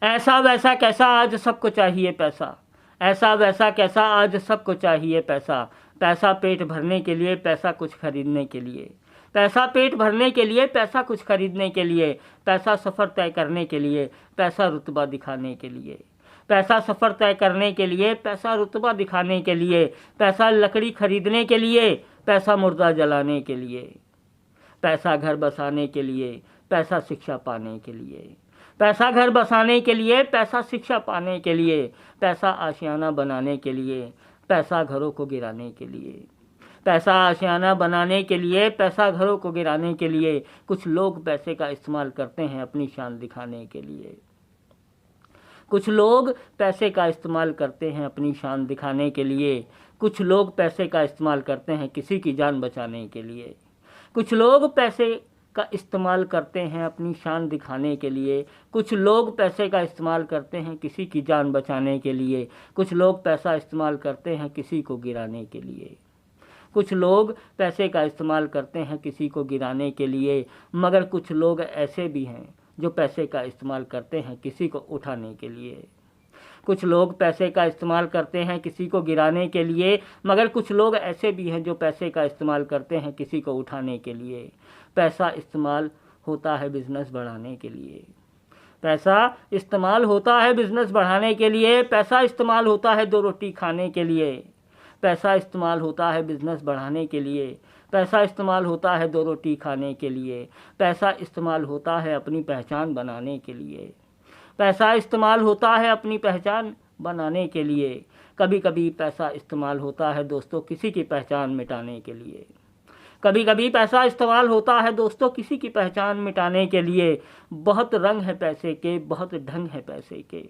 ऐसा वैसा कैसा आज सबको चाहिए पैसा, ऐसा वैसा कैसा आज सबको चाहिए पैसा। पैसा पेट भरने के लिए, पैसा कुछ खरीदने के लिए, पैसा पेट भरने के लिए, पैसा कुछ खरीदने के लिए, पैसा सफ़र तय करने के लिए, पैसा रुतबा दिखाने के लिए, पैसा सफ़र तय करने के लिए, पैसा रुतबा दिखाने के लिए, पैसा लकड़ी खरीदने के लिए, पैसा मुर्दा जलाने के लिए, पैसा घर बसाने के लिए, पैसा शिक्षा पाने के लिए, पैसा घर बसाने के लिए, पैसा शिक्षा पाने के लिए, पैसा आशियाना बनाने के लिए, पैसा घरों को गिराने के लिए, पैसा आशियाना बनाने के लिए, पैसा घरों को गिराने के लिए। कुछ लोग पैसे का इस्तेमाल करते हैं अपनी शान दिखाने के लिए, कुछ लोग पैसे का इस्तेमाल करते हैं अपनी शान दिखाने के लिए, कुछ लोग पैसे का इस्तेमाल करते हैं किसी की जान बचाने के लिए, कुछ लोग पैसे का इस्तेमाल करते हैं अपनी शान दिखाने के लिए, कुछ लोग पैसे का इस्तेमाल करते हैं किसी की जान बचाने के लिए, कुछ लोग पैसा इस्तेमाल करते हैं किसी को गिराने के लिए, कुछ लोग पैसे का इस्तेमाल करते हैं किसी को गिराने के लिए, मगर कुछ लोग ऐसे भी हैं जो पैसे का इस्तेमाल करते हैं किसी को उठाने के लिए। कुछ लोग पैसे का इस्तेमाल करते हैं किसी को गिराने के लिए, मगर कुछ लोग ऐसे भी हैं जो पैसे का इस्तेमाल करते हैं किसी को उठाने के लिए। पैसा इस्तेमाल होता है बिज़नेस बढ़ाने के लिए, पैसा इस्तेमाल होता है बिज़नेस बढ़ाने के लिए, पैसा इस्तेमाल होता है दो रोटी खाने के लिए, पैसा इस्तेमाल होता है बिज़नेस बढ़ाने के लिए, पैसा इस्तेमाल होता है दो रोटी खाने के लिए, पैसा इस्तेमाल होता है अपनी पहचान बनाने के लिए, पैसा इस्तेमाल होता है अपनी पहचान बनाने के लिए। कभी कभी पैसा इस्तेमाल होता है दोस्तों किसी की पहचान मिटाने के लिए, कभी कभी पैसा इस्तेमाल होता है दोस्तों किसी की पहचान मिटाने के लिए। बहुत रंग है पैसे के, बहुत ढंग है पैसे के,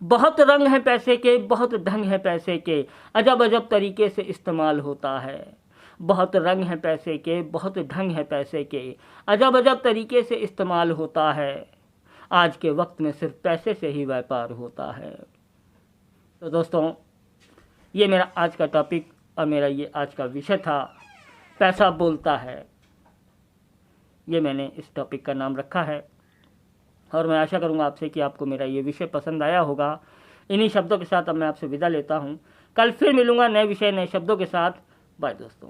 बहुत रंग है पैसे के, बहुत ढंग है पैसे के, अजब अजब तरीके से इस्तेमाल होता है। बहुत रंग है पैसे के, बहुत ढंग है पैसे के, अजब अजब तरीके से इस्तेमाल होता है। आज के वक्त में सिर्फ पैसे से ही व्यापार होता है। तो दोस्तों, ये मेरा आज का टॉपिक और मेरा ये आज का विषय था, पैसा बोलता है। ये मैंने इस टॉपिक का नाम रखा है और मैं आशा करूँगा आपसे कि आपको मेरा ये विषय पसंद आया होगा। इन्हीं शब्दों के साथ अब मैं आपसे विदा लेता हूँ। कल फिर मिलूँगा नए विषय नए शब्दों के साथ। बाय दोस्तों।